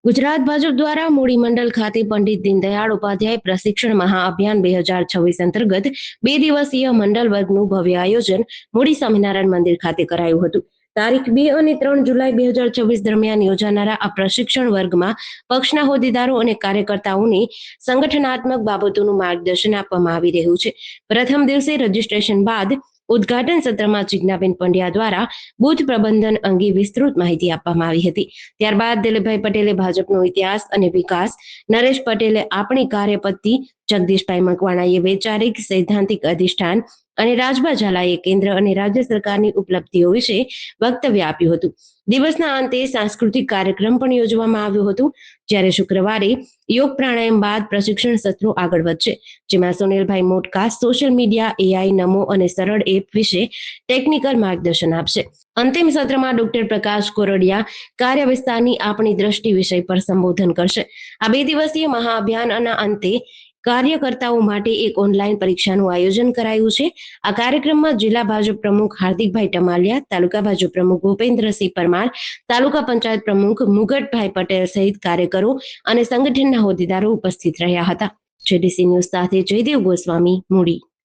ગુજરાત ભાજપ દ્વારા મૂડી મંડળ ખાતે પંડિત દીનદયાળ ઉપાધ્યાય પ્રશિક્ષણ મહાઅભિયાન 2026 અંતર્ગત 2 દિવસીય મંડળ વર્ગનું ભવ્ય આયોજન મૂડી સ્વામિનારાયણ મંદિર ખાતે કરાયું હતું। તારીખ 2 અને 3 જુલાઈ 2024 દરમિયાન યોજાનારા આ પ્રશિક્ષણ વર્ગમાં પક્ષના હોદ્દેદારો અને કાર્યકર્તાઓને સંગઠનાત્મક બાબતોનું માર્ગદર્શન આપવામાં આવી રહ્યું છે। પ્રથમ દિવસે રજીસ્ટ્રેશન બાદ ઉદ્ઘાટન સત્રમાં જિજ્ઞાબેન પંડ્યા દ્વારા બૂથ પ્રબંધન અંગે વિસ્તૃત માહિતી આપવામાં આવી હતી। ત્યારબાદ દિલીપભાઈ પટેલે ભાજપનો ઇતિહાસ અને વિકાસ, નરેશ પટેલે આપણી કાર્યપદ્ધતિ, જગદીશભાઈ મકવાણાએ વૈચારિક સૈદ્ધાંતિક અધિષ્ઠાન અને રાજભા ઝાલાએ કેન્દ્ર અને રાજ્ય સરકારની ઉપલબ્ધિઓ વિશે વક્તવ્ય આપ્યું હતું। દિવસના અંતે સાંસ્કૃતિક કાર્યક્રમ પણ યોજવામાં આવ્યો હતો, જ્યારે શુક્રવારે યોગ પ્રાણાયામ બાદ પ્રશિક્ષણ સત્રો આગળ વધશે, જેમાં સુનિલભાઈ મોટકા સોશિયલ મીડિયા, એઆઈ, નમો અને સરળ એપ વિશે ટેકનિકલ માર્ગદર્શન આપશે। અંતિમ સત્રમાં ડોક્ટર પ્રકાશ કોરડિયા કાર્ય વિસ્તારની આપણી દ્રષ્ટિ વિષય પર સંબોધન કરશે। આ 2 દિવસીય મહાઅભિયાનના અંતે કાર્યકર્તાઓ માટે એક ઓનલાઈન પરીક્ષાનું આયોજન કરાયું છે। આ કાર્યક્રમમાં જિલ્લા ભાજપ પ્રમુખ હાર્દિકભાઈ ટમાલિયા, તાલુકા ભાજપ પ્રમુખ ભૂપેન્દ્રસિંહ પરમાર, તાલુકા પંચાયત પ્રમુખ મુગટભાઈ પટેલ સહિત કાર્યકરો અને સંગઠનના હોદ્દેદારો ઉપસ્થિત રહ્યા હતા। જેડીસી ન્યૂઝ સાથે જયદેવ ગોસ્વામી, મૂડી।